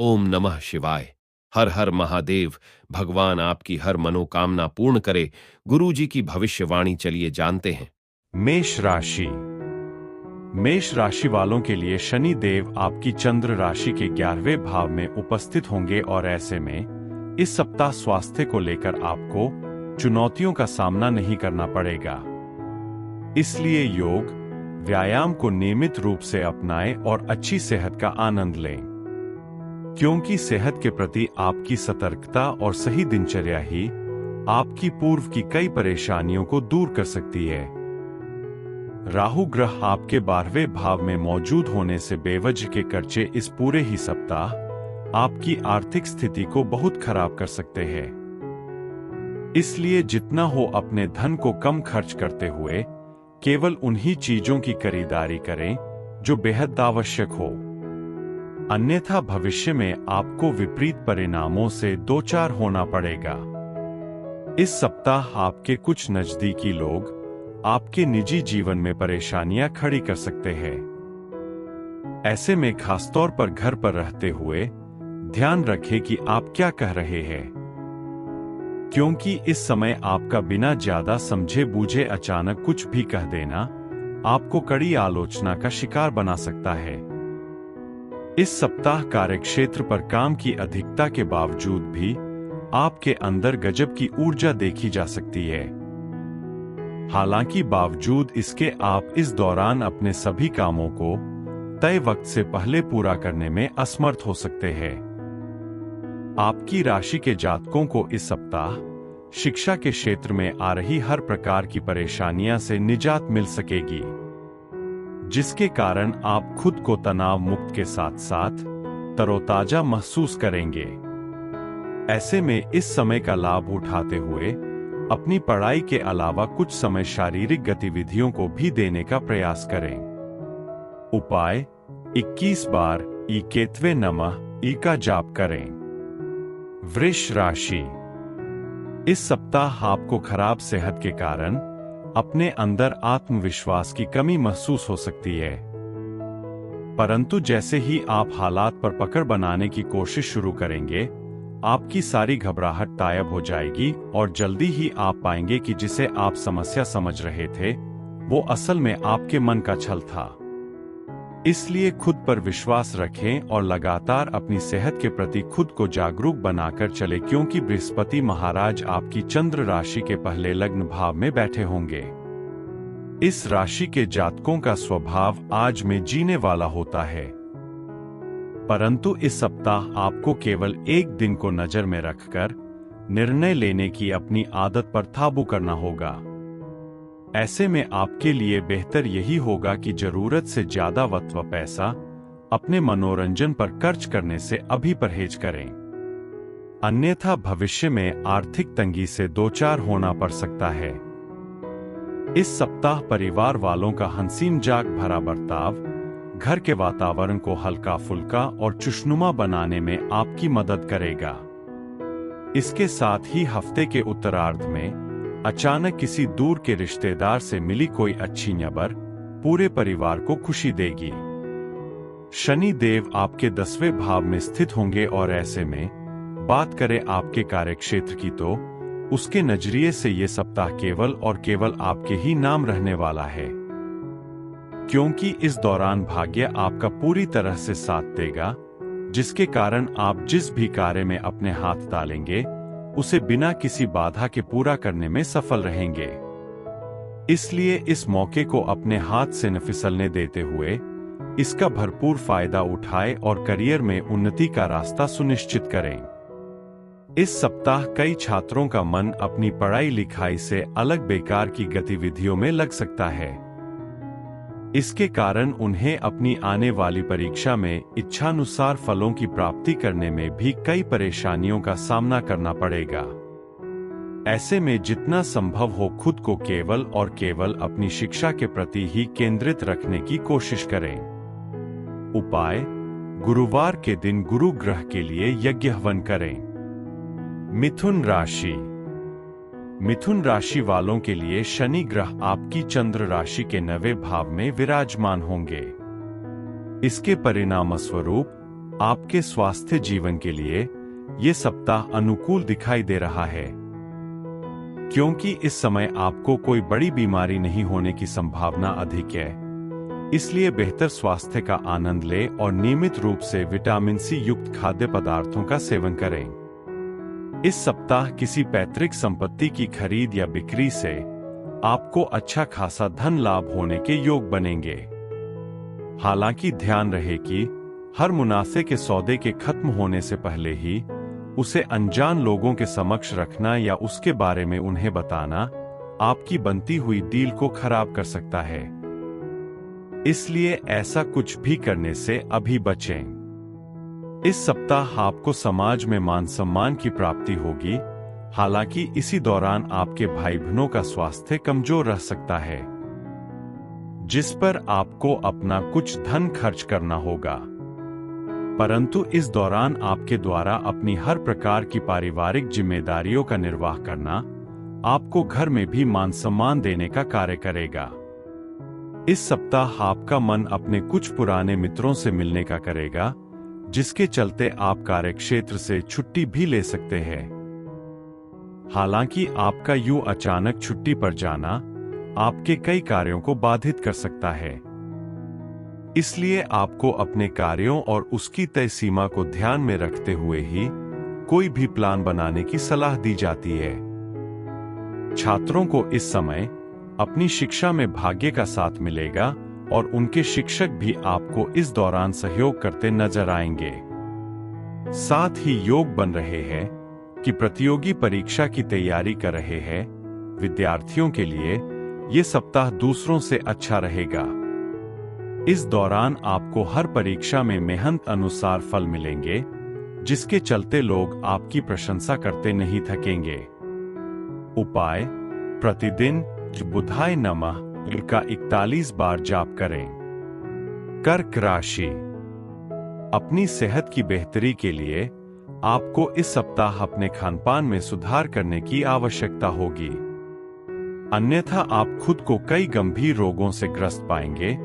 ओम नमः शिवाय। हर हर महादेव। भगवान आपकी हर मनोकामना पूर्ण करे। गुरु जी की भविष्यवाणी चलिए जानते हैं। मेष राशि। मेष राशि वालों के लिए शनि देव आपकी चंद्र राशि के 11वें भाव में उपस्थित होंगे और ऐसे में इस सप्ताह स्वास्थ्य को लेकर आपको चुनौतियों का सामना नहीं करना पड़ेगा। इसलिए योग व्यायाम को नियमित रूप से अपनाएं और अच्छी सेहत का आनंद लें, क्योंकि सेहत के प्रति आपकी सतर्कता और सही दिनचर्या ही आपकी पूर्व की कई परेशानियों को दूर कर सकती है। राहु ग्रह आपके 12वें भाव में मौजूद होने से बेवजह के खर्चे इस पूरे ही सप्ताह आपकी आर्थिक स्थिति को बहुत खराब कर सकते हैं। इसलिए जितना हो अपने धन को कम खर्च करते हुए केवल उन्हीं चीजों की खरीदारी करें जो बेहद आवश्यक हो, अन्यथा भविष्य में आपको विपरीत परिणामों से दो चार होना पड़ेगा। इस सप्ताह आपके कुछ नजदीकी लोग आपके निजी जीवन में परेशानियां खड़ी कर सकते हैं। ऐसे में खासतौर पर घर पर रहते हुए ध्यान रखें कि आप क्या कह रहे हैं, क्योंकि इस समय आपका बिना ज्यादा समझे बूझे अचानक कुछ भी कह देना आपको कड़ी आलोचना का शिकार बना सकता है। इस सप्ताह कार्यक्षेत्र पर काम की अधिकता के बावजूद भी आपके अंदर गजब की ऊर्जा देखी जा सकती है। हालांकि बावजूद इसके आप इस दौरान अपने सभी कामों को तय वक्त से पहले पूरा करने में असमर्थ हो सकते हैं। आपकी राशि के जातकों को इस सप्ताह शिक्षा के क्षेत्र में आ रही हर प्रकार की परेशानियां से निजात मिल सकेगी, जिसके कारण आप खुद को तनाव मुक्त के साथ साथ तरोताजा महसूस करेंगे। ऐसे में इस समय का लाभ उठाते हुए अपनी पढ़ाई के अलावा कुछ समय शारीरिक गतिविधियों को भी देने का प्रयास करें। उपाय 21 बार ई केतवे नमः ई का जाप करें। वृष राशि। इस सप्ताह आपको खराब सेहत के कारण अपने अंदर आत्मविश्वास की कमी महसूस हो सकती है, परंतु जैसे ही आप हालात पर पकड़ बनाने की कोशिश शुरू करेंगे आपकी सारी घबराहट गायब हो जाएगी और जल्दी ही आप पाएंगे कि जिसे आप समस्या समझ रहे थे वो असल में आपके मन का छल था। इसलिए खुद पर विश्वास रखें और लगातार अपनी सेहत के प्रति खुद को जागरूक बनाकर चले, क्योंकि बृहस्पति महाराज आपकी चंद्र राशि के पहले लग्न भाव में बैठे होंगे। इस राशि के जातकों का स्वभाव आज में जीने वाला होता है, परंतु इस सप्ताह आपको केवल एक दिन को नजर में रखकर निर्णय लेने की अपनी आदत पर काबू करना होगा। ऐसे में आपके लिए बेहतर यही होगा कि जरूरत से ज्यादा वक्त व पैसा अपने मनोरंजन पर खर्च करने से अभी परहेज करें, अन्यथा भविष्य में आर्थिक तंगी से दो चार होना पड़ सकता है। इस सप्ताह परिवार वालों का हंसी मजाक भरा बर्ताव घर के वातावरण को हल्का फुल्का और खुशनुमा बनाने में आपकी मदद करेगा। इसके साथ ही हफ्ते के उत्तरार्ध में अचानक किसी दूर के रिश्तेदार से मिली कोई अच्छी खबर पूरे परिवार को खुशी देगी। शनि देव आपके 10वें भाव में स्थित होंगे और ऐसे में बात करें आपके कार्यक्षेत्र की तो उसके नजरिए से ये सप्ताह केवल और केवल आपके ही नाम रहने वाला है, क्योंकि इस दौरान भाग्य आपका पूरी तरह से साथ देगा, जिसके कारण आप जिस भी कार्य में अपने हाथ डालेंगे उसे बिना किसी बाधा के पूरा करने में सफल रहेंगे। इसलिए इस मौके को अपने हाथ से न फिसलने देते हुए इसका भरपूर फायदा उठाएं और करियर में उन्नति का रास्ता सुनिश्चित करें। इस सप्ताह कई छात्रों का मन अपनी पढ़ाई लिखाई से अलग बेकार की गतिविधियों में लग सकता है। इसके कारण उन्हें अपनी आने वाली परीक्षा में इच्छानुसार फलों की प्राप्ति करने में भी कई परेशानियों का सामना करना पड़ेगा। ऐसे में जितना संभव हो खुद को केवल और केवल अपनी शिक्षा के प्रति ही केंद्रित रखने की कोशिश करें। उपाय गुरुवार के दिन गुरु ग्रह के लिए यज्ञ हवन करें। मिथुन राशि। मिथुन राशि वालों के लिए शनि ग्रह आपकी चंद्र राशि के 9वें भाव में विराजमान होंगे। इसके परिणाम स्वरूप आपके स्वास्थ्य जीवन के लिए ये सप्ताह अनुकूल दिखाई दे रहा है, क्योंकि इस समय आपको कोई बड़ी बीमारी नहीं होने की संभावना अधिक है। इसलिए बेहतर स्वास्थ्य का आनंद लें और नियमित रूप से विटामिन सी युक्त खाद्य पदार्थों का सेवन करें। इस सप्ताह किसी पैतृक संपत्ति की खरीद या बिक्री से आपको अच्छा खासा धन लाभ होने के योग बनेंगे। हालांकि ध्यान रहे कि हर मुनाफे के सौदे के खत्म होने से पहले ही उसे अनजान लोगों के समक्ष रखना या उसके बारे में उन्हें बताना आपकी बनती हुई डील को खराब कर सकता है। इसलिए ऐसा कुछ भी करने से अभी बचें। इस सप्ताह आपको समाज में मान सम्मान की प्राप्ति होगी। हालांकि इसी दौरान आपके भाई बहनों का स्वास्थ्य कमजोर रह सकता है, जिस पर आपको अपना कुछ धन खर्च करना होगा। परंतु इस दौरान आपके द्वारा अपनी हर प्रकार की पारिवारिक जिम्मेदारियों का निर्वाह करना आपको घर में भी मान सम्मान देने का कार्य करेगा। इस सप्ताह आपका मन अपने कुछ पुराने मित्रों से मिलने का करेगा, जिसके चलते आप कार्यक्षेत्र से छुट्टी भी ले सकते हैं। हालांकि आपका यूं अचानक छुट्टी पर जाना आपके कई कार्यों को बाधित कर सकता है। इसलिए आपको अपने कार्यों और उसकी तय सीमा को ध्यान में रखते हुए ही कोई भी प्लान बनाने की सलाह दी जाती है। छात्रों को इस समय अपनी शिक्षा में भाग्य का साथ मिलेगा और उनके शिक्षक भी आपको इस दौरान सहयोग करते नजर आएंगे। साथ ही योग बन रहे हैं कि प्रतियोगी परीक्षा की तैयारी कर रहे हैं विद्यार्थियों के लिए ये सप्ताह दूसरों से अच्छा रहेगा। इस दौरान आपको हर परीक्षा में मेहनत अनुसार फल मिलेंगे, जिसके चलते लोग आपकी प्रशंसा करते नहीं थकेंगे। उपाय: प्रतिदिन बुधाय नमः का 41 बार जाप करें। कर्क राशि। अपनी सेहत की बेहतरी के लिए आपको इस सप्ताह अपने खानपान में सुधार करने की आवश्यकता होगी, अन्यथा आप खुद को कई गंभीर रोगों से ग्रस्त पाएंगे,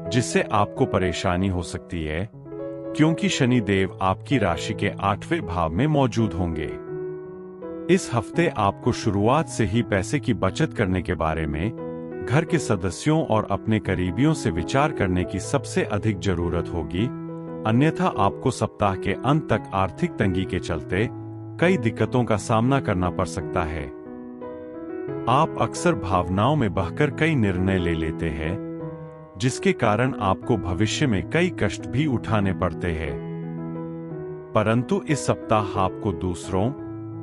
जिससे आपको परेशानी हो सकती है, क्योंकि शनिदेव आपकी राशि के 8वें भाव में मौजूद होंगे। इस हफ्ते आपको शुरुआत से ही पैसे की बचत करने के बारे में घर के सदस्यों और अपने करीबियों से विचार करने की सबसे अधिक जरूरत होगी, अन्यथा आपको सप्ताह के अंत तक आर्थिक तंगी के चलते कई दिक्कतों का सामना करना पड़ सकता है। आप अक्सर भावनाओं में बहकर कई निर्णय ले लेते हैं, जिसके कारण आपको भविष्य में कई कष्ट भी उठाने पड़ते हैं। परंतु इस सप्ताह आपको दूसरों,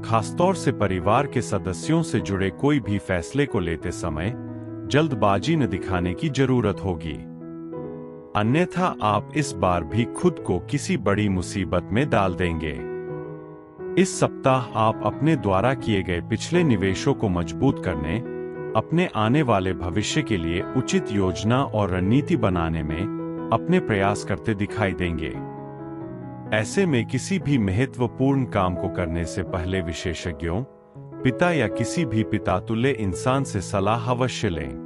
खासतौर से परिवार के सदस्यों से जुड़े कोई भी फैसले को लेते समय जल्दबाजी न दिखाने की जरूरत होगी, अन्यथा आप इस बार भी खुद को किसी बड़ी मुसीबत में डाल देंगे। इस सप्ताह आप अपने द्वारा किए गए पिछले निवेशों को मजबूत करने, अपने आने वाले भविष्य के लिए उचित योजना और रणनीति बनाने में अपने प्रयास करते दिखाई देंगे। ऐसे में किसी भी महत्वपूर्ण काम को करने से पहले विशेषज्ञों, पिता या किसी भी पितातुल्य इंसान से सलाह अवश्य लें।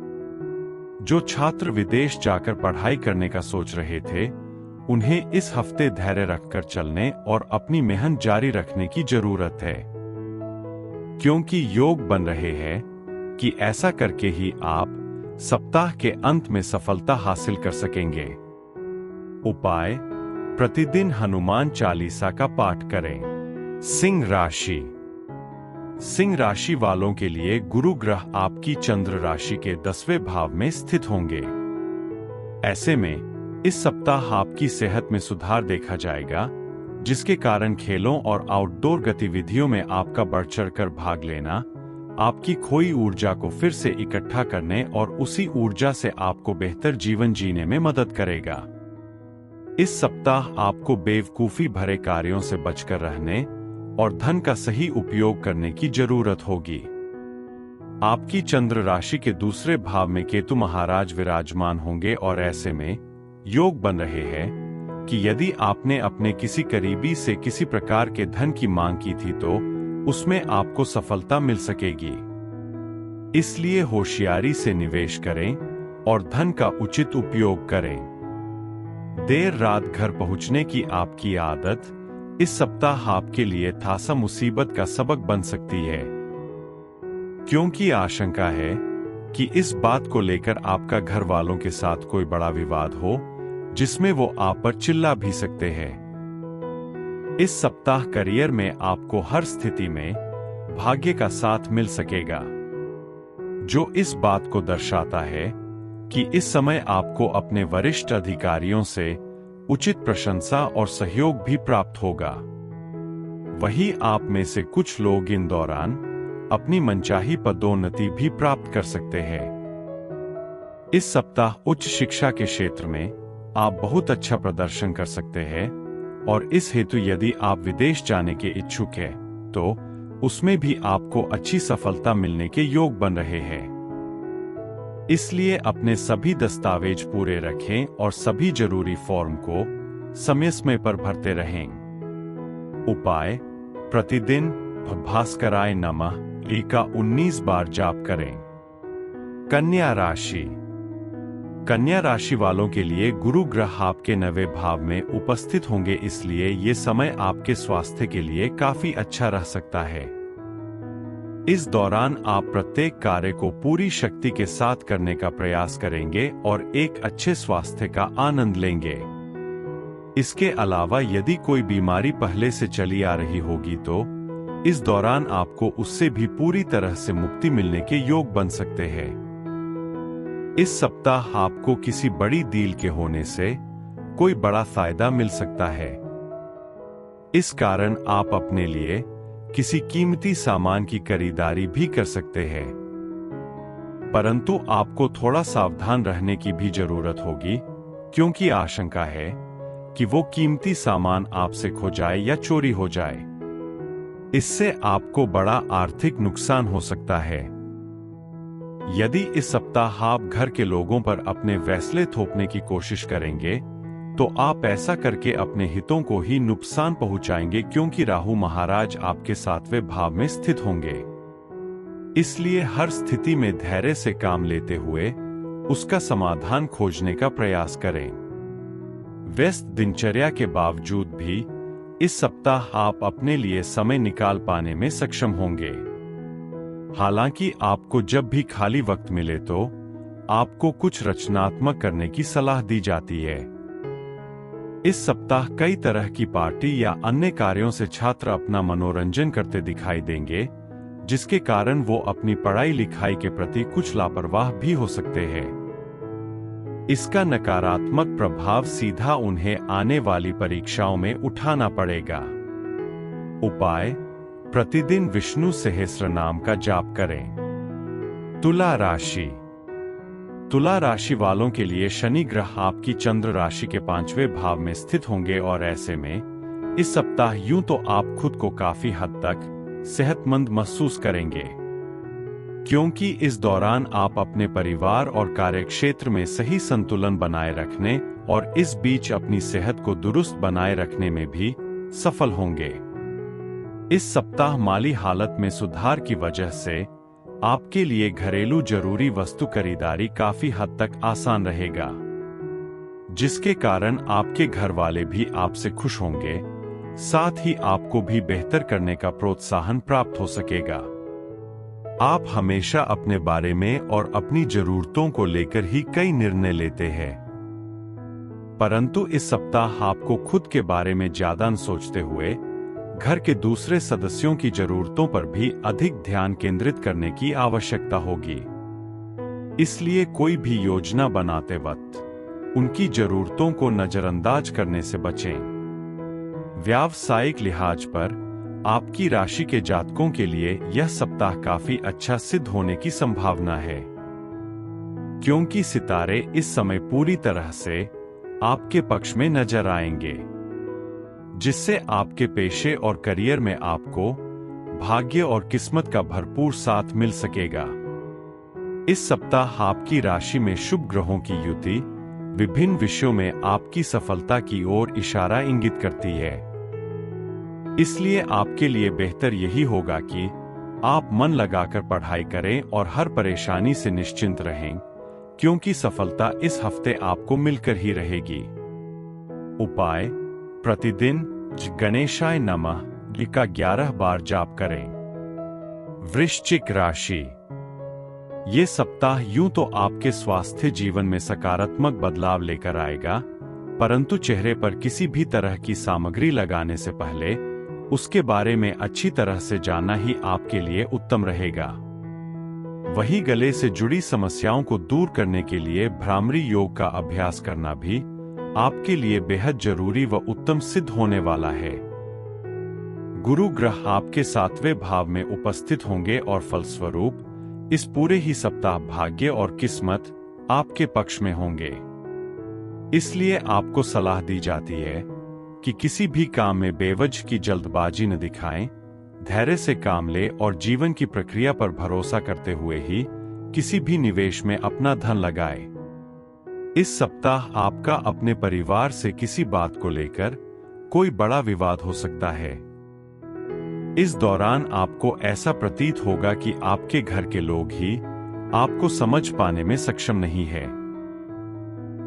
जो छात्र विदेश जाकर पढ़ाई करने का सोच रहे थे, उन्हें इस हफ्ते धैर्य रखकर चलने और अपनी मेहनत जारी रखने की जरूरत है, क्योंकि योग बन रहे हैं कि ऐसा करके ही आप सप्ताह के अंत में सफलता हासिल कर सकेंगे। उपाय: प्रतिदिन हनुमान चालीसा का पाठ करें। सिंह राशि। सिंह राशि वालों के लिए गुरु ग्रह आपकी चंद्र राशि के 10वें भाव में स्थित होंगे। ऐसे में इस सप्ताह आपकी सेहत में सुधार देखा जाएगा, जिसके कारण खेलों और आउटडोर गतिविधियों में आपका बढ़ चढ़कर भाग लेना आपकी खोई ऊर्जा को फिर से इकट्ठा करने और उसी ऊर्जा से आपको बेहतर जीवन जीने में मदद करेगा। इस सप्ताह आपको बेवकूफी भरे कार्यों से बचकर रहने और धन का सही उपयोग करने की जरूरत होगी। आपकी चंद्र राशि के दूसरे भाव में केतु महाराज विराजमान होंगे और ऐसे में योग बन रहे हैं कि यदि आपने अपने किसी करीबी से किसी प्रकार के धन की मांग की थी तो उसमें आपको सफलता मिल सकेगी। इसलिए होशियारी से निवेश करें और धन का उचित उपयोग करें। देर रात घर पहुंचने की आपकी आदत इस सप्ताह आपके लिए खासा मुसीबत का सबक बन सकती है, क्योंकि आशंका है कि इस बात को लेकर आपका घर वालों के साथ कोई बड़ा विवाद हो जिसमें वो आप पर चिल्ला भी सकते हैं। इस सप्ताह करियर में आपको हर स्थिति में भाग्य का साथ मिल सकेगा, जो इस बात को दर्शाता है कि इस समय आपको अपने वरिष्ठ अधिकारियों से उचित प्रशंसा और सहयोग भी प्राप्त होगा। वहीं आप में से कुछ लोग इन दौरान अपनी मनचाही पदोन्नति भी प्राप्त कर सकते हैं। इस सप्ताह उच्च शिक्षा के क्षेत्र में आप बहुत अच्छा प्रदर्शन कर सकते हैं और इस हेतु यदि आप विदेश जाने के इच्छुक हैं, तो उसमें भी आपको अच्छी सफलता मिलने के योग बन रहे हैं। इसलिए अपने सभी दस्तावेज पूरे रखें और सभी जरूरी फॉर्म को समय पर भरते रहें। उपाय: प्रतिदिन भास्कराय नमः का 19 बार जाप करें। कन्या राशि। कन्या राशि वालों के लिए गुरु ग्रह आपके 9वें भाव में उपस्थित होंगे, इसलिए ये समय आपके स्वास्थ्य के लिए काफी अच्छा रह सकता है। इस दौरान आप प्रत्येक कार्य को पूरी शक्ति के साथ करने का प्रयास करेंगे और एक अच्छे स्वास्थ्य का आनंद लेंगे। इसके अलावा यदि कोई बीमारी पहले से चली आ रही होगी तो इस दौरान आपको उससे भी पूरी तरह से मुक्ति मिलने के योग बन सकते हैं। इस सप्ताह आपको किसी बड़ी डील के होने से कोई बड़ा फायदा मिल सकता है। इस कारण आप अपने लिए किसी कीमती सामान की खरीदारी भी कर सकते हैं, परंतु आपको थोड़ा सावधान रहने की भी जरूरत होगी, क्योंकि आशंका है कि वो कीमती सामान आपसे खो जाए या चोरी हो जाए। इससे आपको बड़ा आर्थिक नुकसान हो सकता है। यदि इस सप्ताह आप घर के लोगों पर अपने फैसले थोपने की कोशिश करेंगे, तो आप ऐसा करके अपने हितों को ही नुकसान पहुंचाएंगे, क्योंकि राहु महाराज आपके 7वें भाव में स्थित होंगे। इसलिए हर स्थिति में धैर्य से काम लेते हुए उसका समाधान खोजने का प्रयास करें। व्यस्त दिनचर्या के बावजूद भी इस सप्ताह आप अपने लिए समय निकाल पाने में सक्षम होंगे। हालांकि आपको जब भी खाली वक्त मिले तो आपको कुछ रचनात्मक करने की सलाह दी जाती है। इस सप्ताह कई तरह की पार्टी या अन्य कार्यों से छात्र अपना मनोरंजन करते दिखाई देंगे, जिसके कारण वो अपनी पढ़ाई लिखाई के प्रति कुछ लापरवाह भी हो सकते हैं। इसका नकारात्मक प्रभाव सीधा उन्हें आने वाली परीक्षाओं में उठाना पड़ेगा। उपाय: प्रतिदिन विष्णु सहस्त्र नाम का जाप करें। तुला राशि। तुला राशि वालों के लिए शनि ग्रह आपकी चंद्र राशि के 5वें भाव में स्थित होंगे और ऐसे में इस सप्ताह यूं तो आप खुद को काफी हद तक सेहतमंद महसूस करेंगे, क्योंकि इस दौरान आप अपने परिवार और कार्यक्षेत्र में सही संतुलन बनाए रखने और इस बीच अपनी सेहत को दुरुस्त बनाए रखने में भी सफल होंगे। इस सप्ताह माली हालत में सुधार की वजह से आपके लिए घरेलू जरूरी वस्तु खरीदारी काफी हद तक आसान रहेगा, जिसके कारण आपके घर वाले भी आपसे खुश होंगे, साथ ही आपको भी बेहतर करने का प्रोत्साहन प्राप्त हो सकेगा। आप हमेशा अपने बारे में और अपनी जरूरतों को लेकर ही कई निर्णय लेते हैं, परंतु इस सप्ताह आपको खुद के बारे में ज्यादा न सोचते हुए घर के दूसरे सदस्यों की जरूरतों पर भी अधिक ध्यान केंद्रित करने की आवश्यकता होगी। इसलिए कोई भी योजना बनाते वक्त उनकी जरूरतों को नजरअंदाज करने से बचें। व्यावसायिक लिहाज पर आपकी राशि के जातकों के लिए यह सप्ताह काफी अच्छा सिद्ध होने की संभावना है, क्योंकि सितारे इस समय पूरी तरह से आपके पक्ष में नजर आएंगे, जिससे आपके पेशे और करियर में आपको भाग्य और किस्मत का भरपूर साथ मिल सकेगा। इस सप्ताह आपकी राशि में शुभ ग्रहों की युति विभिन्न विषयों में आपकी सफलता की ओर इशारा इंगित करती है। इसलिए आपके लिए बेहतर यही होगा कि आप मन लगाकर पढ़ाई करें और हर परेशानी से निश्चिंत रहें, क्योंकि सफलता इस हफ्ते आपको मिलकर ही रहेगी। उपाय: प्रतिदिन गणेशाय नमः का 11 बार जाप करें। वृश्चिक राशि। ये सप्ताह यूं तो आपके स्वास्थ्य जीवन में सकारात्मक बदलाव लेकर आएगा, परंतु चेहरे पर किसी भी तरह की सामग्री लगाने से पहले उसके बारे में अच्छी तरह से जानना ही आपके लिए उत्तम रहेगा। वहीं गले से जुड़ी समस्याओं को दूर करने के लिए भ्रामरी योग का अभ्यास करना भी आपके लिए बेहद जरूरी व उत्तम सिद्ध होने वाला है। गुरु ग्रह आपके 7वें भाव में उपस्थित होंगे और फलस्वरूप इस पूरे ही सप्ताह भाग्य और किस्मत आपके पक्ष में होंगे। इसलिए आपको सलाह दी जाती है कि किसी भी काम में बेवजह की जल्दबाजी न दिखाएं, धैर्य से काम ले और जीवन की प्रक्रिया पर भरोसा करते हुए ही किसी भी निवेश में अपना धन लगाएं। इस सप्ताह आपका अपने परिवार से किसी बात को लेकर कोई बड़ा विवाद हो सकता है। इस दौरान आपको ऐसा प्रतीत होगा कि आपके घर के लोग ही आपको समझ पाने में सक्षम नहीं है,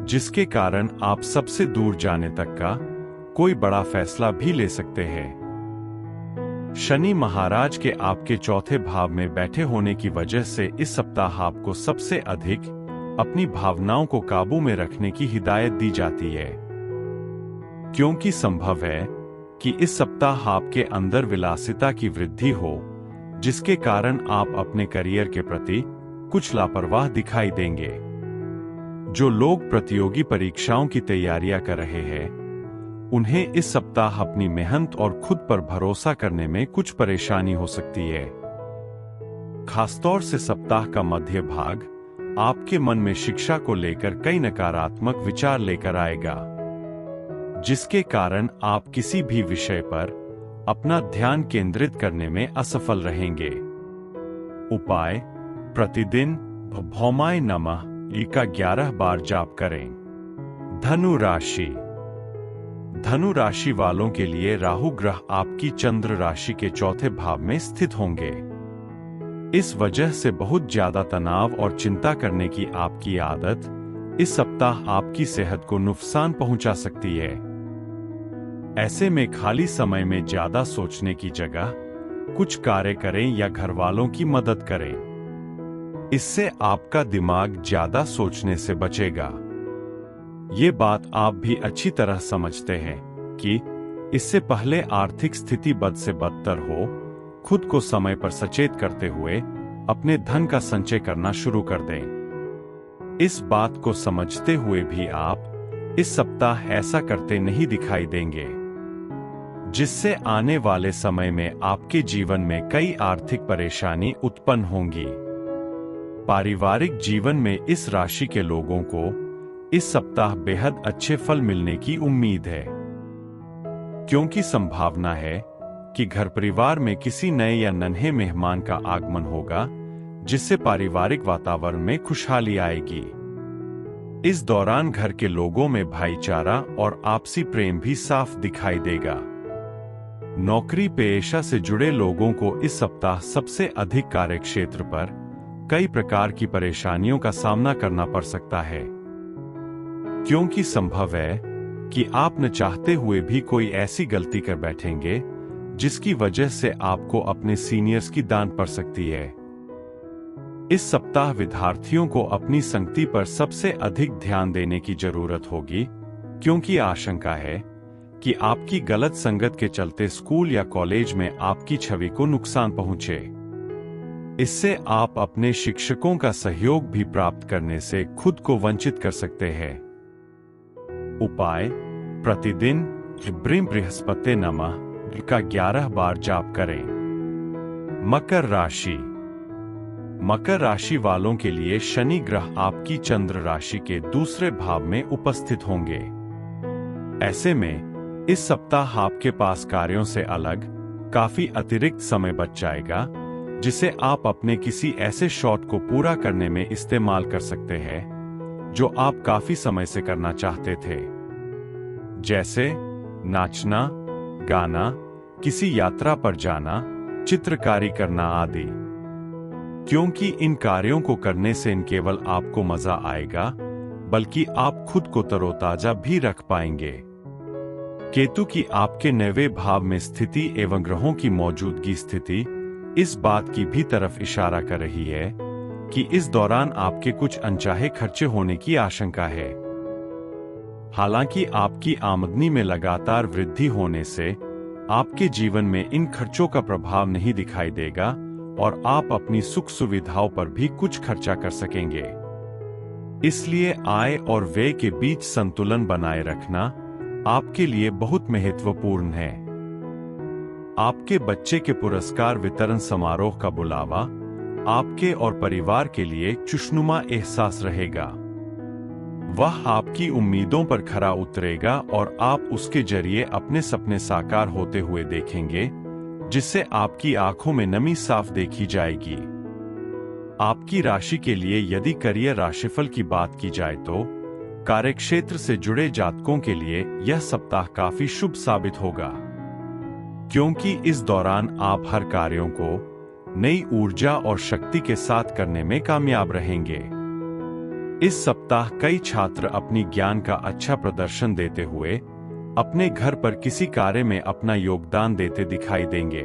जिसके कारण आप सबसे दूर जाने तक का कोई बड़ा फैसला भी ले सकते हैं। शनि महाराज के आपके 4थे भाव में बैठे होने की वजह से इस सप्ताह आपको सबसे अधिक अपनी भावनाओं को काबू में रखने की हिदायत दी जाती है, क्योंकि संभव है कि इस सप्ताह आपके अंदर विलासिता की वृद्धि हो, जिसके कारण आप अपने करियर के प्रति कुछ लापरवाह दिखाई देंगे। जो लोग प्रतियोगी परीक्षाओं की तैयारियां कर रहे हैं, उन्हें इस सप्ताह अपनी मेहनत और खुद पर भरोसा करने में कुछ परेशानी हो सकती है। खासतौर से सप्ताह का मध्य भाग आपके मन में शिक्षा को लेकर कई नकारात्मक विचार लेकर आएगा, जिसके कारण आप किसी भी विषय पर अपना ध्यान केंद्रित करने में असफल रहेंगे। उपाय: प्रतिदिन भौमाय नमः का 11 बार जाप करें। धनु राशि। धनु राशि वालों के लिए राहु ग्रह आपकी चंद्र राशि के 4थे भाव में स्थित होंगे। इस वजह से बहुत ज्यादा तनाव और चिंता करने की आपकी आदत इस सप्ताह आपकी सेहत को नुकसान पहुंचा सकती है। ऐसे में खाली समय में ज्यादा सोचने की जगह कुछ कार्य करें या घर वालों की मदद करें। इससे आपका दिमाग ज्यादा सोचने से बचेगा। ये बात आप भी अच्छी तरह समझते हैं कि इससे पहले आर्थिक स्थिति बद से बदतर हो, खुद को समय पर सचेत करते हुए अपने धन का संचय करना शुरू कर दें। इस बात को समझते हुए भी आप इस सप्ताह ऐसा करते नहीं दिखाई देंगे, जिससे आने वाले समय में आपके जीवन में कई आर्थिक परेशानी उत्पन्न होंगी। पारिवारिक जीवन में इस राशि के लोगों को इस सप्ताह बेहद अच्छे फल मिलने की उम्मीद है, क्योंकि संभावना है कि घर परिवार में किसी नए या नन्हे मेहमान का आगमन होगा, जिससे पारिवारिक वातावरण में खुशहाली आएगी। इस दौरान घर के लोगों में भाईचारा और आपसी प्रेम भी साफ दिखाई देगा। नौकरी पेशा से जुड़े लोगों को इस सप्ताह सबसे अधिक कार्यक्षेत्र पर कई प्रकार की परेशानियों का सामना करना पड़ सकता है, क्योंकि संभव है कि आप न चाहते हुए भी कोई ऐसी गलती कर बैठेंगे जिसकी वजह से आपको अपने सीनियर्स की डांट पड़ सकती है। इस सप्ताह विद्यार्थियों को अपनी संगति पर सबसे अधिक ध्यान देने की जरूरत होगी, क्योंकि आशंका है कि आपकी गलत संगत के चलते स्कूल या कॉलेज में आपकी छवि को नुकसान पहुंचे। इससे आप अपने शिक्षकों का सहयोग भी प्राप्त करने से खुद को वंचित कर सकते हैं। उपाय: प्रतिदिन बृहस्पति नमः का 11 बार जाप करें। मकर राशि। मकर राशि वालों के लिए शनि ग्रह आपकी चंद्र राशि के 2 भाव में उपस्थित होंगे। ऐसे में इस सप्ताह आपके पास कार्यों से अलग काफी अतिरिक्त समय बच जाएगा, जिसे आप अपने किसी ऐसे शौक को पूरा करने में इस्तेमाल कर सकते हैं जो आप काफी समय से करना चाहते थे, जैसे नाचना, गाना, किसी यात्रा पर जाना, चित्रकारी करना आदि। क्योंकि इन कार्यों को करने से न केवल आपको मजा आएगा, बल्कि आप खुद को तरोताजा भी रख पाएंगे। केतु की आपके 9वें भाव में स्थिति एवं ग्रहों की मौजूदगी स्थिति इस बात की भी तरफ इशारा कर रही है कि इस दौरान आपके कुछ अनचाहे खर्चे होने की आशंका है। हालांकि आपकी आमदनी में लगातार वृद्धि होने से आपके जीवन में इन खर्चों का प्रभाव नहीं दिखाई देगा और आप अपनी सुख सुविधाओं पर भी कुछ खर्चा कर सकेंगे। इसलिए आय और व्यय के बीच संतुलन बनाए रखना आपके लिए बहुत महत्वपूर्ण है। आपके बच्चे के पुरस्कार वितरण समारोह का बुलावा आपके और परिवार के लिए खुशनुमा एहसास रहेगा। वह आपकी उम्मीदों पर खरा उतरेगा और आप उसके जरिए अपने सपने साकार होते हुए देखेंगे, जिससे आपकी आंखों में नमी साफ देखी जाएगी। आपकी राशि के लिए यदि करियर राशिफल की बात की जाए तो कार्यक्षेत्र से जुड़े जातकों के लिए यह सप्ताह काफी शुभ साबित होगा, क्योंकि इस दौरान आप हर कार्यों को नई ऊर्जा और शक्ति के साथ करने में कामयाब रहेंगे। इस सप्ताह कई छात्र अपनी ज्ञान का अच्छा प्रदर्शन देते हुए अपने घर पर किसी कार्य में अपना योगदान देते दिखाई देंगे,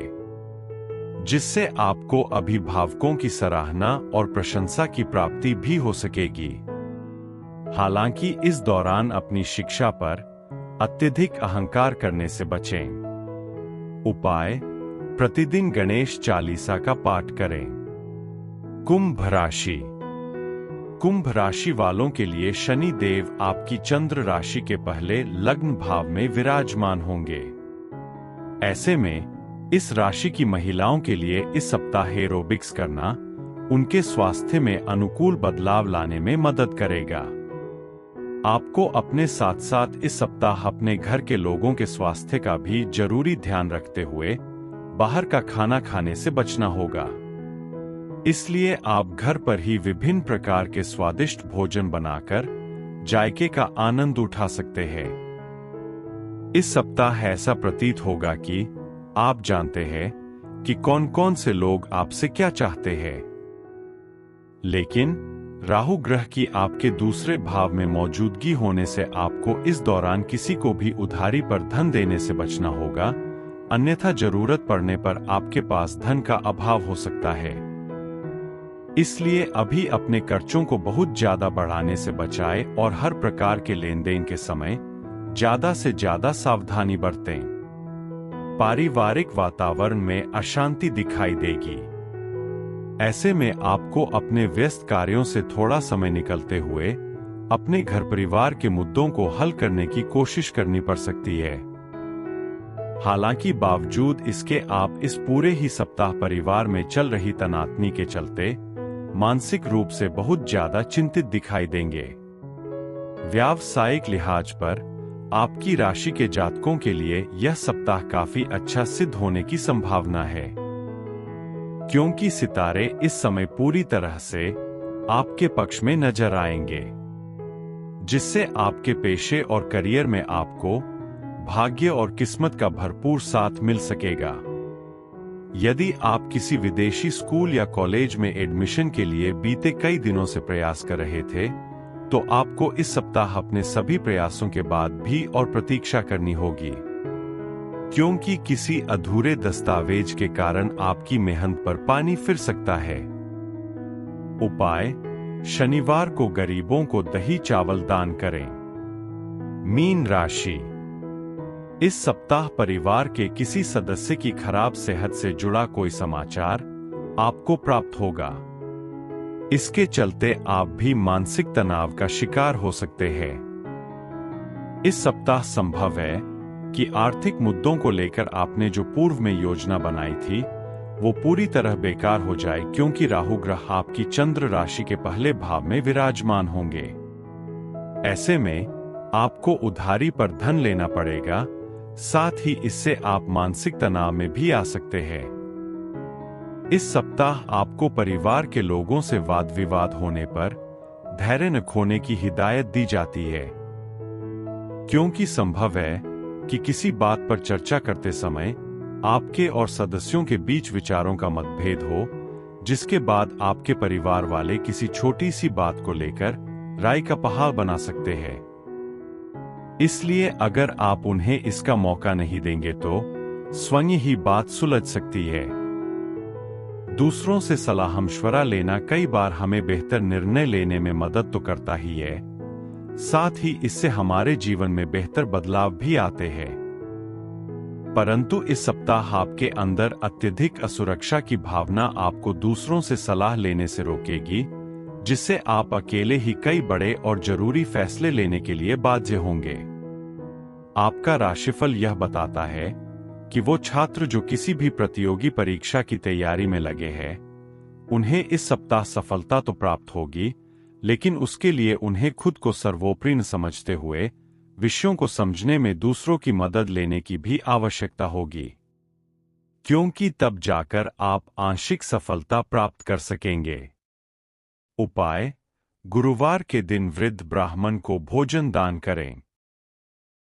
जिससे आपको अभिभावकों की सराहना और प्रशंसा की प्राप्ति भी हो सकेगी। हालांकि इस दौरान अपनी शिक्षा पर अत्यधिक अहंकार करने से बचें। उपाय: प्रतिदिन गणेश चालीसा का पाठ करें। कुंभ राशि। कुंभ राशि वालों के लिए शनि देव आपकी चंद्र राशि के पहले लग्न भाव में विराजमान होंगे। ऐसे में इस राशि की महिलाओं के लिए इस सप्ताह एरोबिक्स करना उनके स्वास्थ्य में अनुकूल बदलाव लाने में मदद करेगा। आपको अपने साथ साथ इस सप्ताह अपने घर के लोगों के स्वास्थ्य का भी जरूरी ध्यान रखते हुए बाहर का खाना खाने से बचना होगा। इसलिए आप घर पर ही विभिन्न प्रकार के स्वादिष्ट भोजन बनाकर जायके का आनंद उठा सकते हैं। इस सप्ताह ऐसा प्रतीत होगा कि आप जानते हैं कि कौन कौन से लोग आपसे क्या चाहते हैं। लेकिन राहु ग्रह की आपके दूसरे भाव में मौजूदगी होने से आपको इस दौरान किसी को भी उधारी पर धन देने से बचना होगा, अन्यथा जरूरत पड़ने पर आपके पास धन का अभाव हो सकता है। इसलिए अभी अपने खर्चों को बहुत ज्यादा बढ़ाने से बचाएं और हर प्रकार के लेन देन के समय ज्यादा से ज्यादा सावधानी बरतें। पारिवारिक वातावरण में अशांति दिखाई देगी। ऐसे में आपको अपने व्यस्त कार्यों से थोड़ा समय निकलते हुए अपने घर परिवार के मुद्दों को हल करने की कोशिश करनी पड़ सकती है। हालांकि बावजूद इसके आप इस पूरे ही सप्ताह परिवार में चल रही तनातनी के चलते मानसिक रूप से बहुत ज्यादा चिंतित दिखाई देंगे। व्यावसायिक लिहाज पर आपकी राशि के जातकों के लिए यह सप्ताह काफी अच्छा सिद्ध होने की संभावना है, क्योंकि सितारे इस समय पूरी तरह से आपके पक्ष में नजर आएंगे, जिससे आपके पेशे और करियर में आपको भाग्य और किस्मत का भरपूर साथ मिल सकेगा। यदि आप किसी विदेशी स्कूल या कॉलेज में एडमिशन के लिए बीते कई दिनों से प्रयास कर रहे थे, तो आपको इस सप्ताह अपने सभी प्रयासों के बाद भी और प्रतीक्षा करनी होगी, क्योंकि किसी अधूरे दस्तावेज के कारण आपकी मेहनत पर पानी फिर सकता है। उपाय: शनिवार को गरीबों को दही चावल दान करें। मीन राशि। इस सप्ताह परिवार के किसी सदस्य की खराब सेहत से जुड़ा कोई समाचार आपको प्राप्त होगा। इसके चलते आप भी मानसिक तनाव का शिकार हो सकते हैं। इस सप्ताह संभव है कि आर्थिक मुद्दों को लेकर आपने जो पूर्व में योजना बनाई थी वो पूरी तरह बेकार हो जाए, क्योंकि राहु ग्रह आपकी चंद्र राशि के पहले भाव में विराजमान होंगे। ऐसे में आपको उधारी पर धन लेना पड़ेगा, साथ ही इससे आप मानसिक तनाव में भी आ सकते हैं। इस सप्ताह आपको परिवार के लोगों से वाद विवाद होने पर धैर्य न खोने की हिदायत दी जाती है, क्योंकि संभव है कि किसी बात पर चर्चा करते समय आपके और सदस्यों के बीच विचारों का मतभेद हो, जिसके बाद आपके परिवार वाले किसी छोटी सी बात को लेकर राय का पहाड़ बना सकते हैं। इसलिए अगर आप उन्हें इसका मौका नहीं देंगे तो स्वयं ही बात सुलझ सकती है। दूसरों से सलाह मशवरा लेना कई बार हमें बेहतर निर्णय लेने में मदद तो करता ही है, साथ ही इससे हमारे जीवन में बेहतर बदलाव भी आते हैं। परंतु इस सप्ताह आपके अंदर अत्यधिक असुरक्षा की भावना आपको दूसरों से सलाह लेने से रोकेगी, जिससे आप अकेले ही कई बड़े और जरूरी फैसले लेने के लिए बाध्य होंगे। आपका राशिफल यह बताता है कि वो छात्र जो किसी भी प्रतियोगी परीक्षा की तैयारी में लगे हैं, उन्हें इस सप्ताह सफलता तो प्राप्त होगी, लेकिन उसके लिए उन्हें खुद को सर्वोपरि समझते हुए विषयों को समझने में दूसरों की मदद लेने की भी आवश्यकता होगी, क्योंकि तब जाकर आप आंशिक सफलता प्राप्त कर सकेंगे। उपाय: गुरुवार के दिन वृद्ध ब्राह्मण को भोजन दान करें।